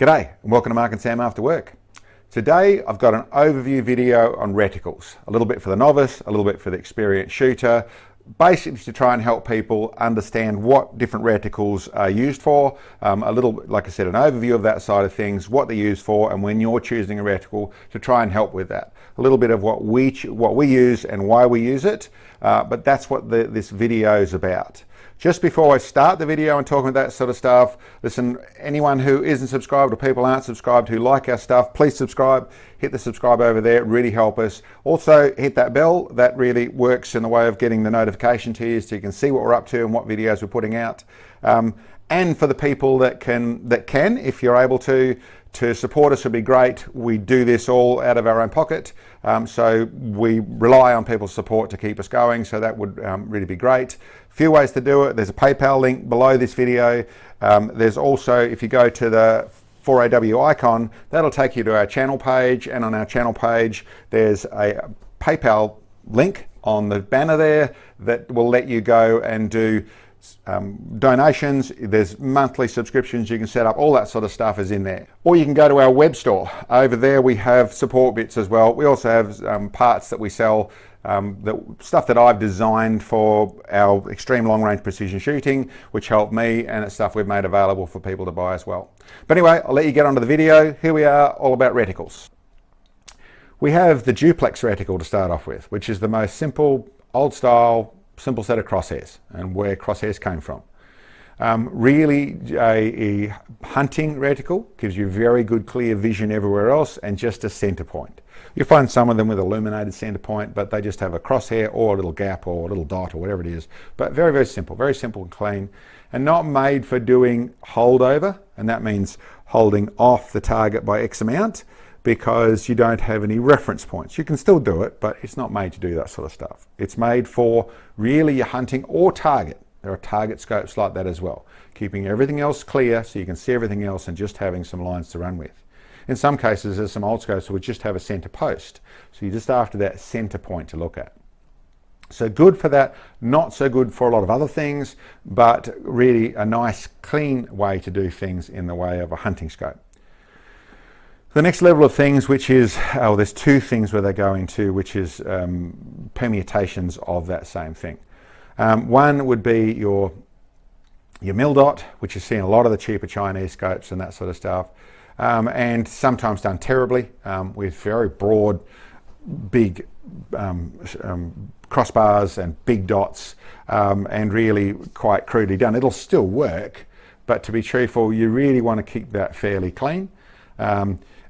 G'day and welcome to Mark and Sam After Work. Today I've got an overview video on reticles, a little bit for the novice, a little bit for the experienced shooter, basically to try and help people understand what different reticles are used for, a little, like I said, an overview of that side of things, what they're used for, and when you're choosing a reticle to try and help with that. A little bit of what we use and why we use it, but that's what this video is about. Just before I start the video and talking about that sort of stuff, listen, anyone who isn't subscribed or people aren't subscribed who like our stuff, please subscribe, hit the subscribe over there, really help us. Also hit that bell, that really works in the way of getting the notification to you so you can see what we're up to and what videos we're putting out. And for the people that can, if you're able to support us would be great. We do this all out of our own pocket, so we rely on people's support to keep us going, so that would really be great. Few ways to do it. There's a PayPal link below this video. There's also, if you go to the 4AW icon, that'll take you to our channel page, and on our channel page there's a PayPal link on the banner there that will let you go and do donations. There's monthly subscriptions you can set up, all that sort of stuff is in there. Or you can go to our web store. Over there we have support bits as well. We also have parts that we sell, stuff that I've designed for our extreme long range precision shooting, which helped me, and it's stuff we've made available for people to buy as well. But anyway, I'll let you get onto the video. Here we are, all about reticles. We have the duplex reticle to start off with, which is the most simple, old style, simple set of crosshairs, and where crosshairs came from. Really a hunting reticle, gives you very good clear vision everywhere else, and just a center point. You find some of them with illuminated center point, but they just have a crosshair or a little gap or a little dot or whatever it is. But very simple and clean, and not made for doing holdover, and that means holding off the target by X amount, because you don't have any reference points. You can still do it, but it's not made to do that sort of stuff. It's made for really your hunting or target. There are target scopes like that as well, keeping everything else clear so you can see everything else and just having some lines to run with. In some cases, there's some old scopes that would just have a center post, so you're just after that center point to look at. So good for that, not so good for a lot of other things, but really a nice clean way to do things in the way of a hunting scope. The next level of things, which is, there's two things where they go into, which is permutations of that same thing. One would be your mil dot, which you see in a lot of the cheaper Chinese scopes and that sort of stuff, and sometimes done terribly with very broad, big crossbars and big dots, and really quite crudely done. It'll still work, but to be truthful, you really want to keep that fairly clean.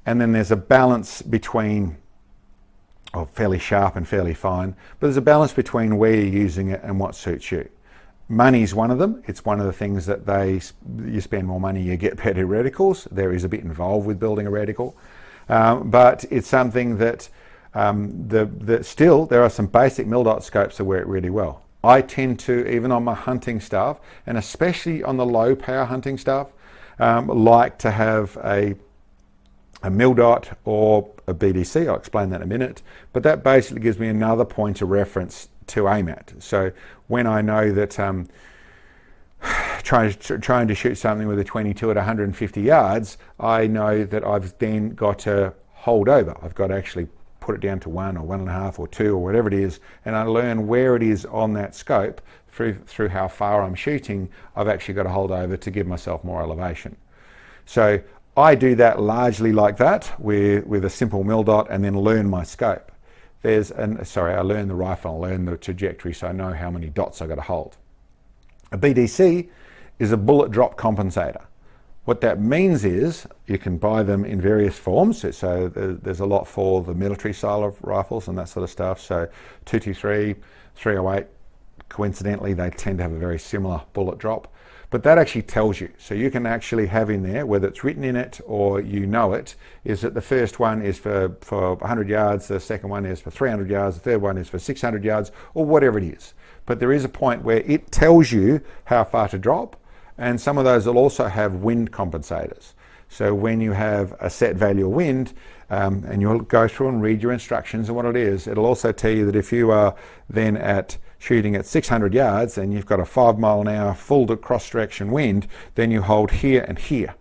And then there's a balance between, fairly sharp and fairly fine, but there's a balance between where you're using it and what suits you. Money's one of them. It's one of the things that you spend more money, you get better reticles. There is a bit involved with building a reticle, but it's something that still there are some basic mil dot scopes that work really well. I tend to, even on my hunting stuff, and especially on the low power hunting stuff, like to have a mil dot or a BDC. I'll explain that in a minute, but that basically gives me another point of reference to aim at. So when I know that trying to shoot something with a 22 at 150 yards, I know that I've then got to hold over. I've got to actually put it down to 1 or 1.5 or 2 or whatever it is, and I learn where it is on that scope through how far I'm shooting. I've actually got to hold over to give myself more elevation. So I do that largely like that, with a simple mil dot, and then learn my scope. I learn the rifle, I learn the trajectory, so I know how many dots I've got to hold. A BDC is a bullet drop compensator. What that means is you can buy them in various forms. So there's a lot for the military style of rifles and that sort of stuff. So 223, 308, coincidentally, they tend to have a very similar bullet drop. But that actually tells you. So you can actually have in there, whether it's written in it or you know it, is that the first one is for 100 yards, the second one is for 300 yards, the third one is for 600 yards, or whatever it is. But there is a point where it tells you how far to drop, and some of those will also have wind compensators. So when you have a set value of wind, and you'll go through and read your instructions and what it is, it'll also tell you that if you are then shooting at 600 yards and you've got a 5 mile an hour full cross direction wind, then you hold here and here.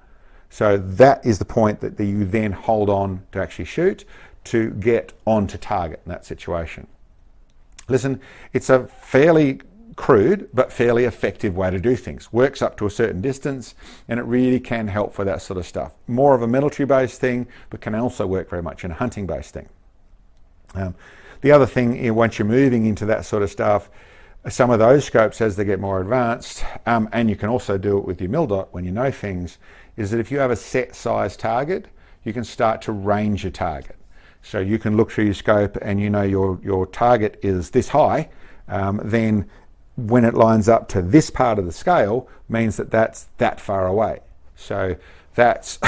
So that is the point that you then hold on to actually shoot to get onto target in that situation. Listen, it's a fairly crude but fairly effective way to do things. Works up to a certain distance, and it really can help for that sort of stuff. More of a military-based thing, but can also work very much in a hunting-based thing. The other thing, once you're moving into that sort of stuff, some of those scopes, as they get more advanced, and you can also do it with your mil-dot when you know things, is that if you have a set size target, you can start to range your target. So you can look through your scope and you know your target is this high, then when it lines up to this part of the scale means that that's that far away. So that's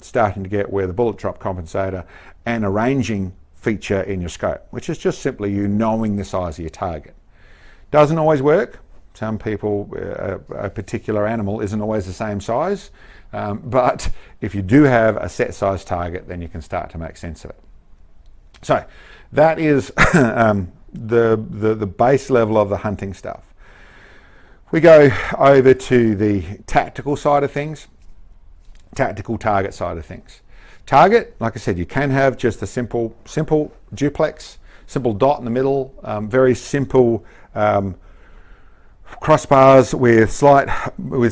starting to get where the bullet drop compensator and a ranging feature in your scope, which is just simply you knowing the size of your target. Doesn't always work. Some people, a particular animal isn't always the same size, but if you do have a set size target, then you can start to make sense of it. So that is the base level of the hunting stuff. We go over to the tactical side of things, tactical target side of things. Target, like I said, you can have just a simple duplex, simple dot in the middle, very simple crossbars with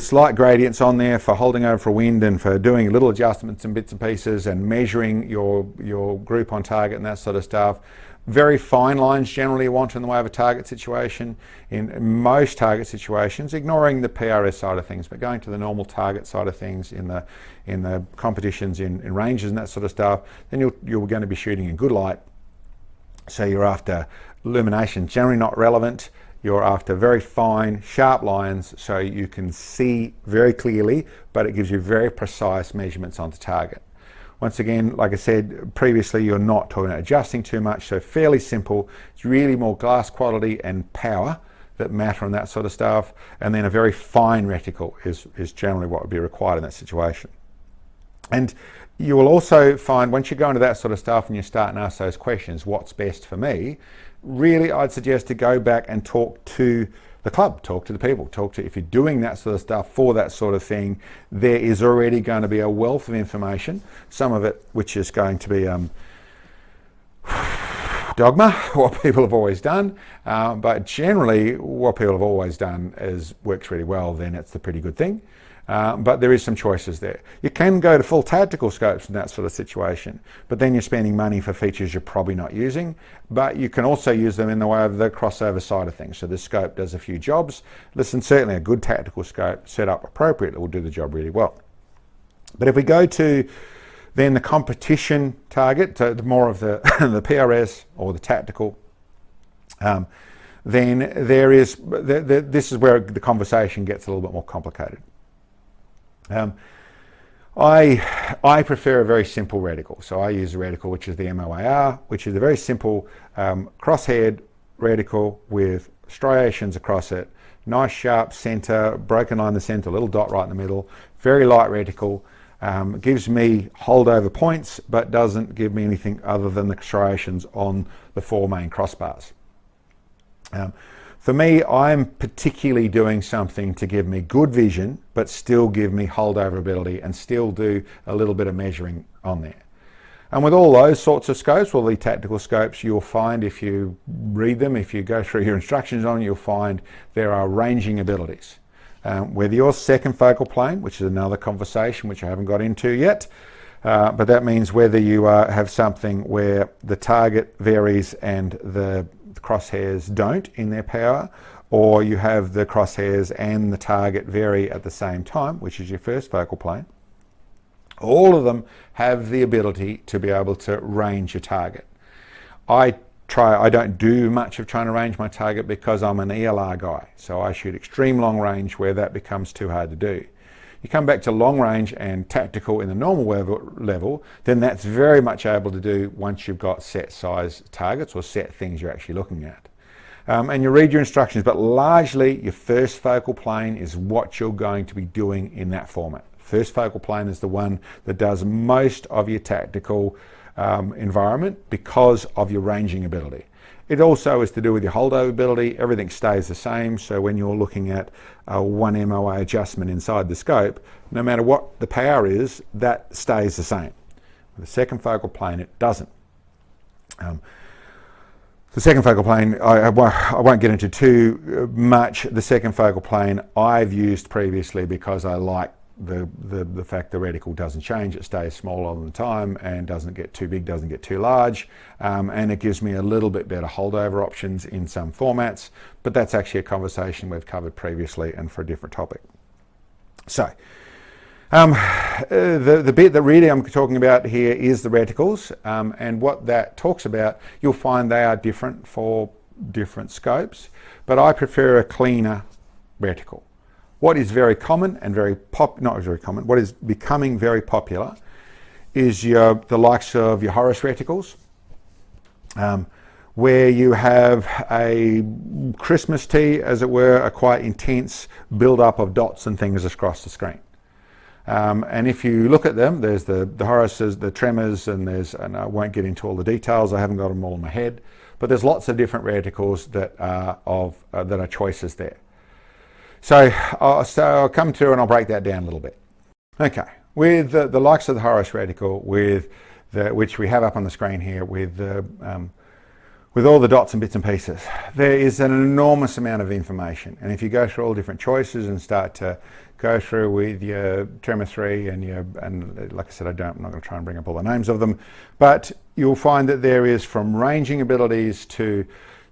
slight gradients on there for holding over for wind and for doing little adjustments and bits and pieces and measuring your group on target and that sort of stuff. Very fine lines generally you want in the way of a target situation. In most target situations, ignoring the PRS side of things, but going to the normal target side of things in the competitions in ranges and that sort of stuff, then you're going to be shooting in good light. So you're after illumination, generally not relevant. You're after very fine, sharp lines so you can see very clearly, but it gives you very precise measurements on the target. Once again, like I said previously, you're not talking about adjusting too much, so fairly simple. It's really more glass quality and power that matter and that sort of stuff. And then a very fine reticle is generally what would be required in that situation. And you will also find once you go into that sort of stuff and you start and ask those questions, what's best for me? Really, I'd suggest to go back and talk to the club, talk to the people, if you're doing that sort of stuff for that sort of thing, there is already going to be a wealth of information, some of it which is going to be dogma, what people have always done, but generally what people have always done works really well, then it's a pretty good thing. But there is some choices there. You can go to full tactical scopes in that sort of situation, but then you're spending money for features you're probably not using, but you can also use them in the way of the crossover side of things. So the scope does a few jobs. Listen, certainly a good tactical scope set up appropriately will do the job really well. But if we go to then the competition target, so more of the PRS or the tactical, then this is where the conversation gets a little bit more complicated. I prefer a very simple reticle. So I use a reticle which is the MOAR, which is a very simple cross-haired reticle with striations across it, nice sharp center, broken line in the center, little dot right in the middle, very light reticle, gives me holdover points but doesn't give me anything other than the striations on the four main crossbars. For me, I'm particularly doing something to give me good vision, but still give me holdover ability and still do a little bit of measuring on there. And with all those sorts of scopes, well, the tactical scopes, you'll find if you read them, if you go through your instructions on, you'll find there are ranging abilities. Whether you're second focal plane, which is another conversation which I haven't got into yet, but that means whether you have something where the target varies and the crosshairs don't in their power, or you have the crosshairs and the target vary at the same time, which is your first focal plane. All of them have the ability to be able to range your target. I don't do much of trying to range my target because I'm an ELR guy, so I shoot extreme long range where that becomes too hard to do. You come back to long range and tactical in the normal level, then that's very much able to do once you've got set size targets or set things you're actually looking at. And you read your instructions, but largely your first focal plane is what you're going to be doing in that format. First focal plane is the one that does most of your tactical environment because of your ranging ability. It also is to do with your holdover ability. Everything stays the same. So when you're looking at a 1 MOA adjustment inside the scope, no matter what the power is, that stays the same. With the second focal plane, it doesn't. The second focal plane, I won't get into too much. The second focal plane I've used previously because I like the fact the reticle doesn't change. It stays small all the time and doesn't get too big, doesn't get too large, and it gives me a little bit better holdover options in some formats, but that's actually a conversation we've covered previously and for a different topic. So the bit that really I'm talking about here is the reticles, and what that talks about, you'll find they are different for different scopes, but I prefer a cleaner reticle. What is very common and what is becoming very popular is the likes of your Horus reticles, where you have a Christmas tree, as it were, a quite intense build-up of dots and things across the screen. And if you look at them, there's the Horuses, the Tremors, and I won't get into all the details, I haven't got them all in my head, but there's lots of different reticles that are choices there. So I'll come through and I'll break that down a little bit. Okay, with the likes of the Horus reticle, which we have up on the screen here, with all the dots and bits and pieces, there is an enormous amount of information. And if you go through all different choices and start to go through with your Tremor 3 and like I said, I'm not going to try and bring up all the names of them, but you'll find that there is from ranging abilities to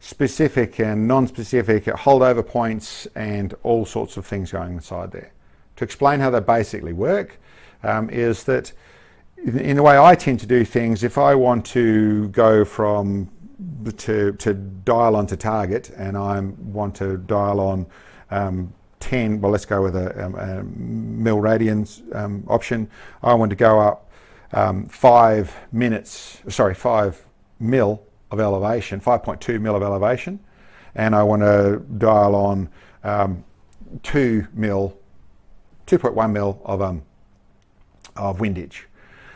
specific and non-specific holdover points and all sorts of things going inside there. To explain how they basically work is that in the way I tend to do things, if I want to go to dial onto target and I want to dial on 10, well let's go with a mil radians option. I want to go up 5 mil of elevation, 5.2 mil of elevation, and I want to dial on 2.1 mil of windage.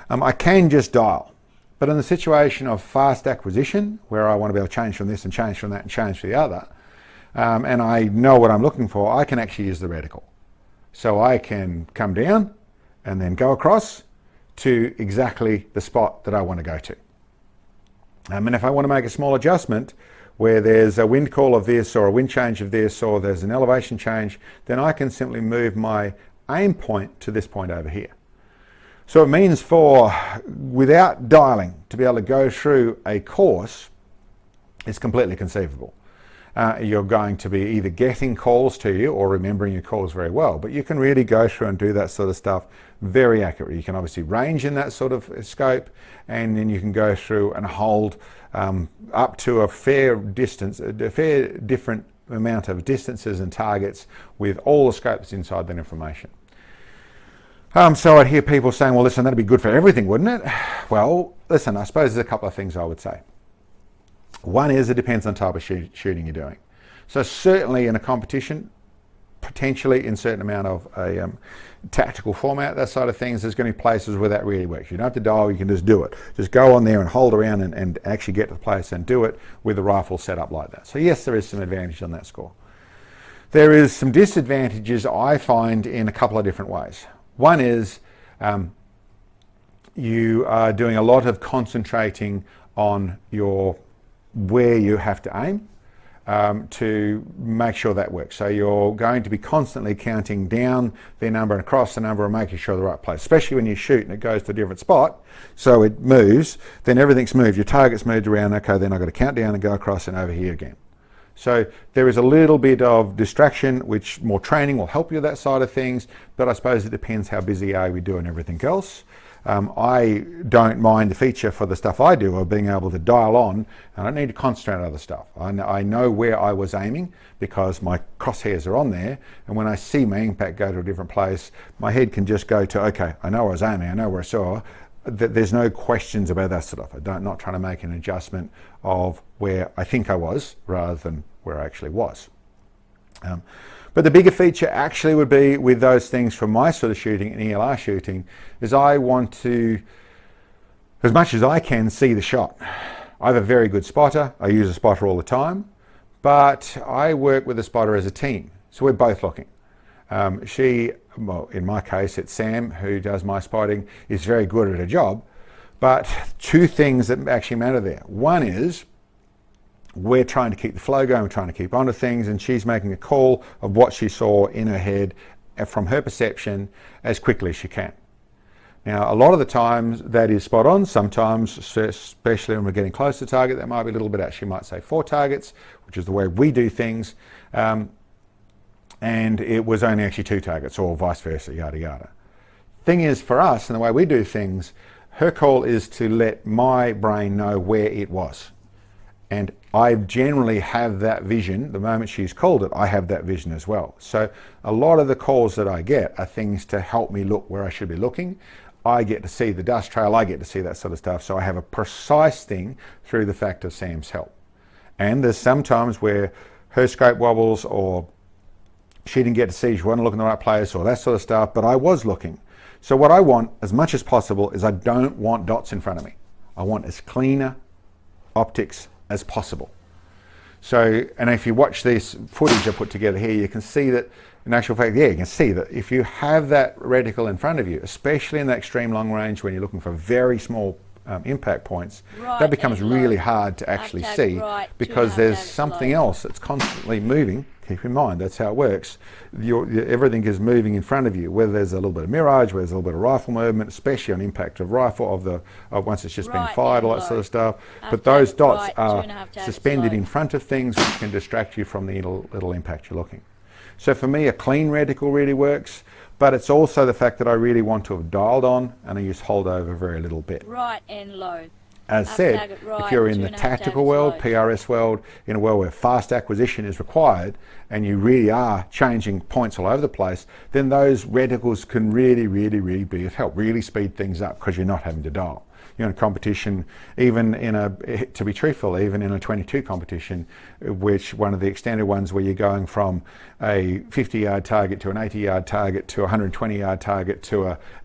I can just dial, but in the situation of fast acquisition, where I want to be able to change from this and change from that and change to the other, and I know what I'm looking for, I can actually use the reticle. So I can come down and then go across to exactly the spot that I want to go to. And if I want to make a small adjustment where there's a wind call of this or a wind change of this or there's an elevation change, then I can simply move my aim point to this point over here. So it means without dialing, to be able to go through a course is completely conceivable. You're going to be either getting calls to you or remembering your calls very well, but you can really go through and do that sort of stuff very accurately. You can obviously range in that sort of scope, and then you can go through and hold up to a fair different amount of distances and targets with all the scopes inside that information. So I'd hear people saying, well, listen, that'd be good for everything, wouldn't it? Well, listen, I suppose there's a couple of things I would say. One is it depends on the type of shooting you're doing. So certainly in a competition, potentially in certain amount of a tactical format, that side of things, there's going to be places where that really works. You don't have to dial, you can just do it. Just go on there and hold around and actually get to the place and do it with the rifle set up like that. So yes, there is some advantage on that score. There is some disadvantages I find in a couple of different ways. One is you are doing a lot of concentrating on where you have to aim to make sure that works. So you're going to be constantly counting down their number and across the number and making sure the right place, especially when you shoot and it goes to a different spot, so it moves, then everything's moved, your target's moved around, okay, then I've got to count down and go across and over here again. So there is a little bit of distraction, which more training will help you with that side of things, but I suppose it depends how busy are we doing everything else. I don't mind the feature for the stuff I do of being able to dial on. I don't need to concentrate on other stuff. I know where I was aiming because my crosshairs are on there, and when I see my impact go to a different place, my head can just go to, okay, I know where I was aiming, I know where I saw. There's no questions about that stuff. I'm not trying to make an adjustment of where I think I was rather than where I actually was. But the bigger feature actually would be with those things from my sort of shooting and ELR shooting is I want to, as much as I can, see the shot. I have a very good spotter. I use a spotter all the time, but I work with a spotter as a team. So we're both looking. Well, in my case, it's Sam who does my spotting, is very good at her job. But two things that actually matter there. One is we're trying to keep the flow going, we're trying to keep onto things, and she's making a call of what she saw in her head from her perception as quickly as she can. Now, a lot of the times that is spot on. Sometimes, especially when we're getting close to target, that might be a little bit out. She might say 4 targets, which is the way we do things. And it was only actually 2 targets, or vice versa, yada yada. Thing is, for us, and the way we do things, her call is to let my brain know where it was. And I generally have that vision. The moment she's called it, I have that vision as well. So a lot of the calls that I get are things to help me look where I should be looking. I get to see the dust trail, I get to see that sort of stuff. So I have a precise thing through the fact of Sam's help. And there's sometimes where her scope wobbles, or she didn't get to see, she wasn't looking in the right place, or that sort of stuff, but I was looking. So what I want, as much as possible, is I don't want dots in front of me. I want as cleaner optics as possible. So, and if you watch this footage I put together here, you can see that, in actual fact, yeah, you can see that if you have that reticle in front of you, especially in that extreme long range when you're looking for very small impact points, that becomes really hard to actually see, because there's something else that's constantly moving. Keep in mind, that's how it works. Everything is moving in front of you, whether there's a little bit of mirage, whether there's a little bit of rifle movement, especially on impact of rifle, once it's just been fired, all that sort of stuff. But those dots are suspended in front of things, which can distract you from the little impact you're looking. So for me, a clean reticle really works, but it's also the fact that I really want to have dialed on, and I use holdover very little bit. Right and low. As said, if you're in the tactical world, PRS world, in a world where fast acquisition is required, and you really are changing points all over the place, then those reticles can really be of help, really speed things up, because you're not having to dial. You're in a competition, to be truthful, even in a 22 competition, which one of the extended ones where you're going from a 50-yard target to an 80-yard target to a 120-yard target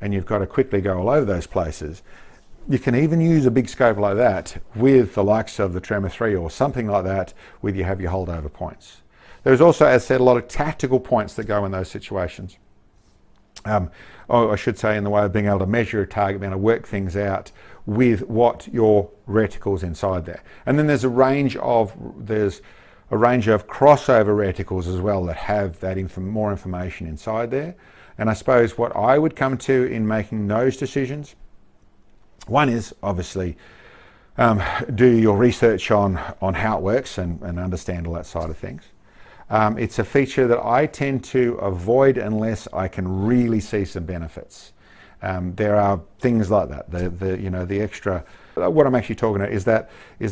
and you've got to quickly go all over those places. You can even use a big scope like that with the likes of the Tremor 3 or something like that, where you have your holdover points. There's also, as said, a lot of tactical points that go in those situations. I should say, in the way of being able to measure a target, being able to work things out with what your reticle's inside there. And then there's a range of crossover reticles as well that have that more information inside there. And I suppose what I would come to in making those decisions, one is obviously do your research on how it works and understand all that side of things. It's a feature that I tend to avoid unless I can really see some benefits. There are things like that. The extra. What I'm actually talking about is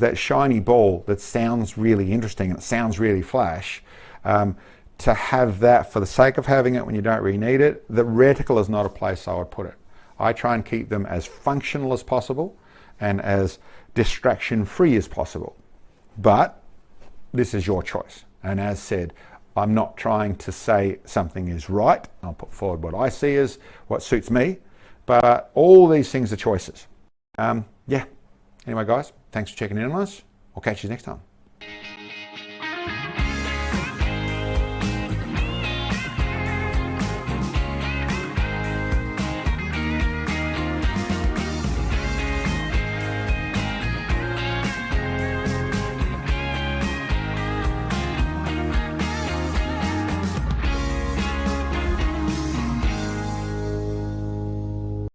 that shiny ball that sounds really interesting and it sounds really flash. To have that for the sake of having it when you don't really need it, the reticle is not a place I would put it. I try and keep them as functional as possible and as distraction-free as possible. But this is your choice. And as said, I'm not trying to say something is right. I'll put forward what I see as what suits me. But all these things are choices. Yeah. Anyway, guys, thanks for checking in on us. I'll catch you next time.